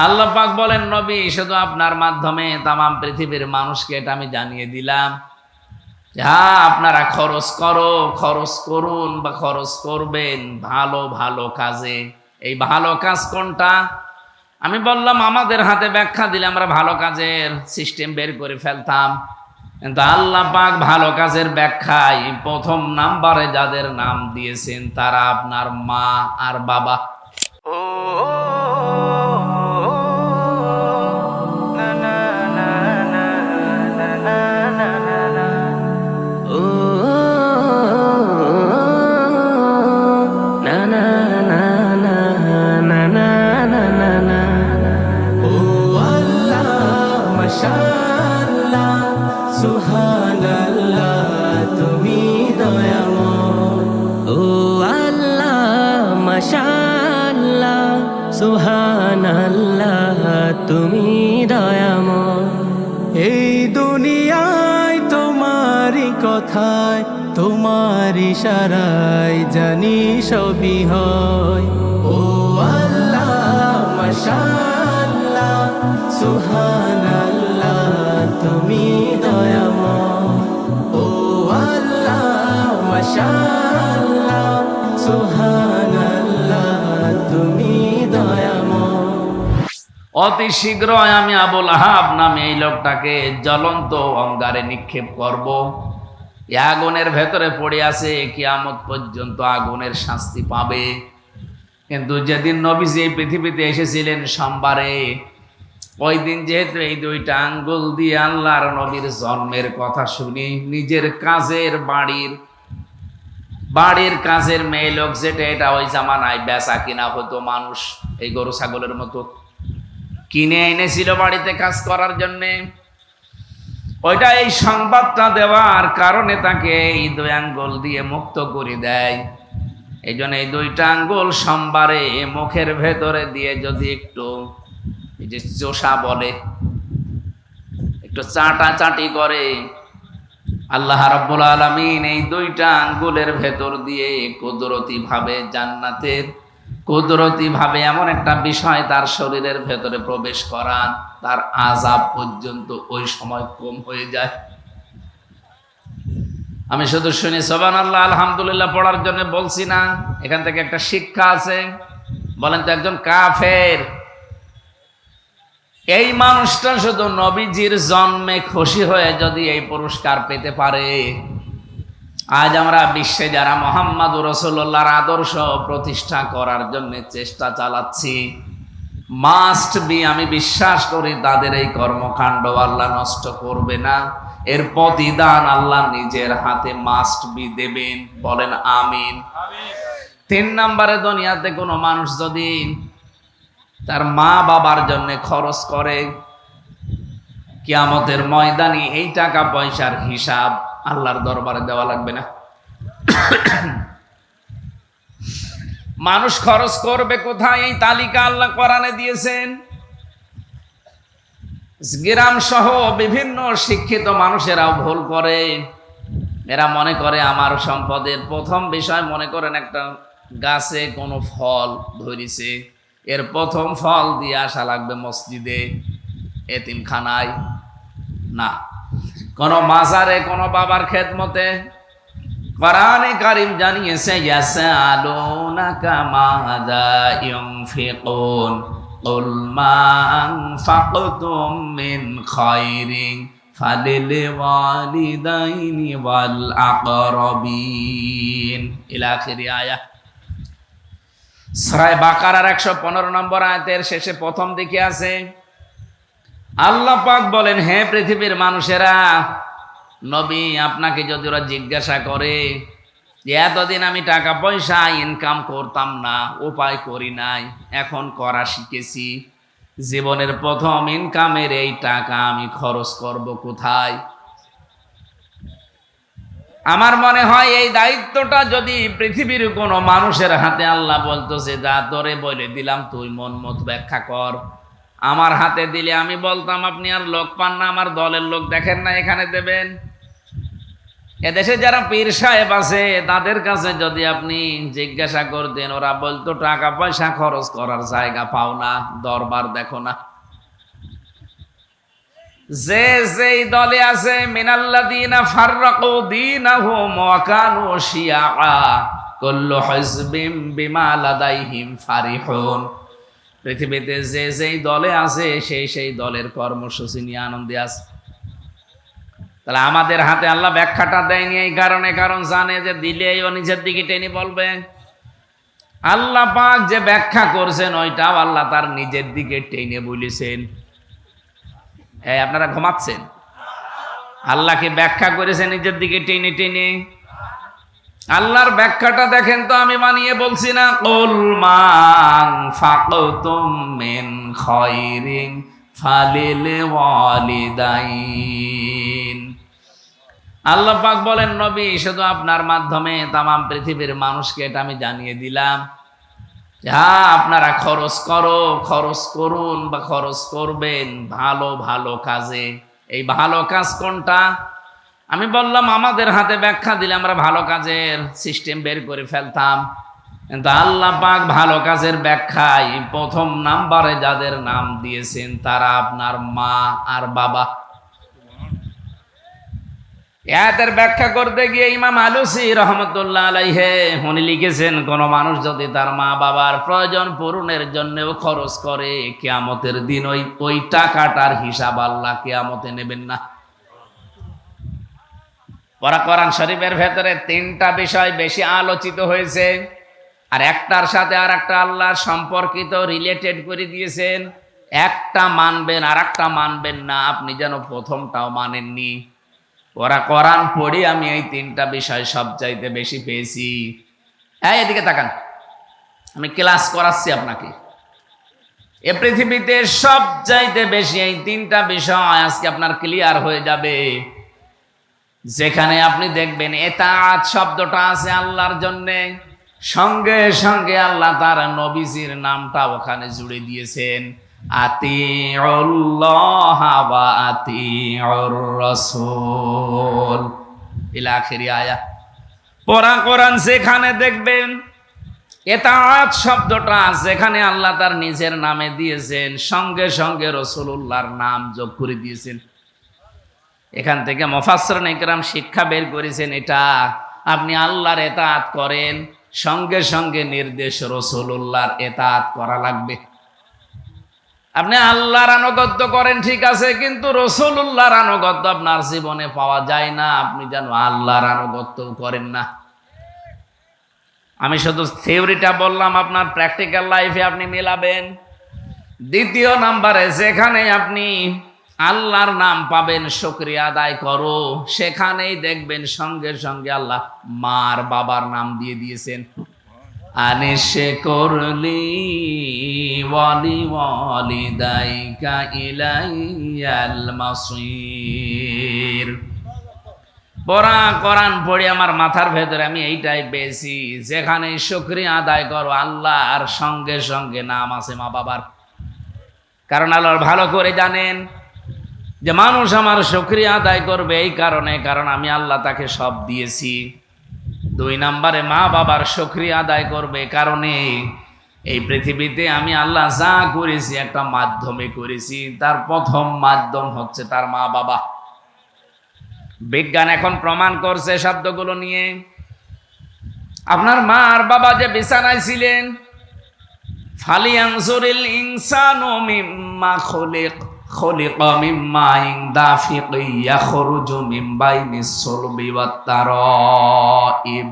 আল্লাহ পাক বলেন, নবী শুধু আপনার মাধ্যমে তামাম পৃথিবীর মানুষকে এটা আমি জানিয়ে দিলাম, হ্যাঁ আপনারা খরচ করুন বা খরচ করবেন ভালো ভালো কাজে। এই ভালো কাজ কোনটা? আমি বললাম আমাদের হাতে ব্যাখ্যা দিলে আমরা ভালো কাজের সিস্টেম বের করে ফেলতাম, কিন্তু আল্লাহ পাক ভালো কাজের ব্যাখ্যায় প্রথম নাম্বারে যাদের নাম দিয়েছেন তারা আপনার মা আর বাবা। সুবহানাল্লাহ তুমি দয়াময়। এই দুনিয়ায় তোমারই কথায়, তোমার ইশারায় জানি সবই হয়। ও আল্লাহ মাশাআল্লাহ সুবহানাল্লাহ তুমি দয়াময়। ও আল্লাহ মাশাআল্লাহ সুবহানাল্লাহ তুমি দয়াময়। অতি শীঘ্রই আমি আবুল আহাব নামে এই লোকটাকে জ্বলন্ত অঙ্গারে নিক্ষেপ করব। আগুনের ভেতরে পড়ে আছে, কিয়ামত পর্যন্ত আগুনের শাস্তি পাবে। কিন্তু যেদিন নবীজি এই পৃথিবীতে এসেছিলেন সোমবারে, ওই দিন যেহেতু এই দুইটা আঙ্গুল দিয়ে আল্লাহর নবীর জন্মের কথা শুনি, নিজের কাজের বাড়ির কাজের মেয়ে লোক, যেটা এটা ওই জামানায় বেচা কিনা হতো, মানুষ এই গরু ছাগলের মতো কিনে এনেছিল বাড়িতে কাজ করার জন্যে, ওইটা এই সংবাদটা দেওয়ার কারণে তাকে এই দুই আঙ্গুল দিয়ে মুক্ত করে দেয়। এই জন্য এই দুইটা আঙ্গুল সোমবারে মুখের ভেতরে দিয়ে যদি একটু এই যে চোষা বলে, একটু চাটাচাটি করে, আল্লাহ রাব্বুল আলামিন এই দুইটা আঙ্গুলের ভেতর দিয়ে কুদরতি ভাবে জান্নাতের কুদরতি ভাবে এমন একটা বিষয় তার শরীরের ভেতরে প্রবেশ করান, তার আযাব পর্যন্ত ওই সময় কম হয়ে যায়। আমি শুধু শুনি সুবহানাল্লাহ আলহামদুলিল্লাহ পড়ার জন্য বলছি না, এখান থেকে একটা শিক্ষা আছে। বলেন তো, একজন কাফের এই মানুষটা শুধু নবীজির জন্মে খুশি হয়ে যদি এই পুরস্কার পেতে পারে, আজ আমরা বিশ্বে যারা মুহাম্মদুর রাসূলুল্লাহর আদর্শ প্রতিষ্ঠা করার জন্য চেষ্টা চালাচ্ছি, মাস্ট বি আমি বিশ্বাস করি তাদের এই কর্মকাণ্ড আল্লাহ নষ্ট করবে না, এর প্রতিদান আল্লাহ নিজের হাতে মাস্ট বি দেবেন। বলেন আমিন। 3 নম্বরে, দুনিয়াতে কোনো মানুষ যদি তার মা বাবার জন্য খরচ করে, কিয়ামতের ময়দানে এই টাকা পয়সার হিসাব আল্লাহর দরবারে দেওয়া লাগবে না। মানুষ খরচ করবে কোথায়, এই তালিকা আল্লাহ কোরআনে দিয়েছেন। গ্রাম সহ বিভিন্ন শিক্ষিত মানুষেরাও ভুল করে। এরা মনে করে আমার সম্পদের প্রথম বিষয়, মনে করেন একটা গাছে কোনো ফল ধরেছে, এর প্রথম ফল দিয়ে আসা লাগবে মসজিদে, এতিমখানায় না, কোন মাজারে, কোন বাবার খেদমতে। কোরআনে কারীম জানিয়েছে, ইয়াসআলুনাকা মাযা ইউনফিকুন কুল মা আনফাকতুম মিন খায়রিন ফালিল ওয়ালিদাইনি ওয়াল আকরাবিন ইলা আখিরি আয়াত। সূরা বাকারার 115 নম্বর আয়াতের শেষে প্রথম দিকে আছে, আল্লাহ পাক বলেন, হে পৃথিবীর মানুষেরা, নবী আপনাকে যদি ওরা জিজ্ঞাসা করে যে এতদিন আমি টাকা পয়সা ইনকাম করতাম না, উপায় করি নাই, এখন করা শিখেছি, জীবনের প্রথম ইনকামের এই টাকা আমি খরচ করব কোথায়? আমার মনে হয় এই দায়িত্বটা যদি পৃথিবীর কোনো মানুষের হাতে আল্লাহ বলতো যে যা তোরে বলে দিলাম, তুই মন মত ব্যাখ্যা কর, আমার হাতে দিলে আমি বলতাম আপনি আর লোক পান না, আমার দলের লোক দেখেন না, এখানে দেবেন। এদেশে যারা পীর সাহেব আছে তাদের কাছে যদি আপনি জিজ্ঞাসা করতেন, ওরা বলতো টাকা পয়সা খরচ করার জায়গা পাও না, দরবার দেখো না। যে যেই দলে আছে, মিনাল্লাযীনা ফাররাকু দীনাহুম ওয়া কানু শিয়া কুল্লু হিজবিম বিমা লাদাইহিম ফারিহুন। পৃথিবীতে যে যেই দলে আছে সেই সেই দলের কর্মসূচি নিয়ে আনন্দে আছে। তাহলে আমাদের হাতে আল্লাহ ব্যাখ্যাটা দেয়নি এই কারণে, কারণ জানে যে দিলেই ও নিজের দিকে টেনে বলবে। আল্লাহ পাক যে ব্যাখ্যা করছেন ওইটাও আল্লাহ তার নিজের দিকে টেনে বলেছেন। এই আপনারা ঘুমাচ্ছেন? আল্লাহকে ব্যাখ্যা করেছে নিজের দিকে টেনে টেনে। আল্লাহর ব্যাখ্যাটা দেখেন তো, আমি বানিয়ে বলছি না। কুল মান ফাকতুম মিন খায়রিন ফালিল ওয়ালিদাইন। আল্লাহ পাক বলেন, নবী শুধু আপনার মাধ্যমে তামাম পৃথিবীর মানুষকে এটা আমি জানিয়ে দিলাম, হ্যাঁ আপনারা খরচ করুন বা খরচ করবেন ভালো ভালো কাজে। এই ভালো কাজ কোনটা? আমি বললাম আমাদের হাতে ব্যাখ্যা দিলে আমরা ভালো কাজের সিস্টেম বের করে ফেলতাম, কিন্তু আল্লাহ পাক ভালো কাজের ব্যাখ্যায় প্রথম নাম্বারে যাদের নাম দিয়েছেন তারা আপনার মা আর বাবা। এর ব্যাখ্যা করতে গিয়ে ইমাম আলুসি রহমতুল্লাহ আলাইহি উনি লিখেছেন, কোন মানুষ যদি তার মা বাবার প্রয়োজন পূরণের জন্যও খরচ করে, কিয়ামতের দিন ওই টাকাটার হিসাব আল্লাহ কিয়ামতে নেবেন না। কোরআন শরীফের ভেতরে তিনটা বিষয় বেশি আলোচিত হয়েছে, আর একটার সাথে আর একটা আল্লাহর সম্পর্কিত রিলেটেড করে দিয়েছেন। একটা মানবেন আর একটা মানবেন না, আপনি যেন প্রথমটাও মানেননি। কোরআন পড়ি আমি এই তিনটা বিষয় সবচাইতে বেশি পেয়েছি। এদিকে তাকান, আমি ক্লাস করাচ্ছি আপনাকে। এ পৃথিবীতে সবচাইতে বেশি এই তিনটা বিষয় আজকে আপনার ক্লিয়ার হয়ে যাবে। যেখানে আপনি দেখবেন এতাআত শব্দটা আছে আল্লাহর জন্যে, সঙ্গে সঙ্গে আল্লাহ তার নবীজির নামটা ওখানে জুড়ে দিয়েছেন, আতিউল্লাহ ওয়া আতিউর রাসূল ইলা আখিরি আয়াত। কোরআন যেখানে দেখবেন এতাআত শব্দটা যেখানে আল্লাহ তার নিজের নামে দিয়েছেন, সঙ্গে সঙ্গে রাসূলুল্লাহর নাম যোগ করে দিয়েছেন। এখান থেকে মুফাসসিরিন ইকরাম শিক্ষা বের করেছেন, এটা আপনি আল্লাহর এতাআত করেন, সঙ্গে সঙ্গে নির্দেশ রাসূলুল্লাহর এতাআত করা লাগবে। আপনি আল্লাহর আনুগত্য করেন ঠিক আছে, কিন্তু রাসূলুল্লাহর আনুগত্য আপনার জীবনে পাওয়া যায় না, আপনি যেন আল্লাহর আনুগত্য করেন না। আমি শুধু থিওরিটা বললাম, আপনার প্র্যাকটিক্যাল লাইফে আপনি মেলাবেন। দ্বিতীয় নাম্বারে যেখানে আপনি আল্লাহর নাম পাবেন শুকরিয়া আদায় করো, সেখানেই দেখবেন সঙ্গে সঙ্গে আল্লাহ মার বাবার নাম দিয়ে দিয়েছেন, আনিশে করলি ওয়ালি ওয়ালিদাইকা ইলাইয়াল মাসির। কোরআন পড়ে আমার মাথার ভেতরে আমি এইটাই পেয়েছি, যেখানে শুকরিয়া আদায় করো আল্লাহ আর সঙ্গে সঙ্গে নাম আছে মা বাবার। কারণ আল্লাহ ভালো করে জানেন যে মানুষ আমার শুকরিয়া আদায় করবে এই কারণে, কারণ আমি আল্লাহ তাকে সব দিয়েছি। দুই নম্বরে মা বাবার শুকরিয়া আদায় করবে কারণে এই পৃথিবীতে আমি আল্লাহ যা করেছি একটা মাধ্যমে করেছি, তার প্রথম মাধ্যম হচ্ছে তার মা বাবা। বিজ্ঞান এখন প্রমাণ করছে শব্দগুলো নিয়ে। আপনার মা আর বাবা যে বিছানায় ছিলেন, ফালিয়ানজুরিল ইনসানু মিম্মা খুলিকা মিম্মাইন দাফিকিন ইয়াখরুজু মিন বাইনিস সুলবি ওয়াত তারাইব।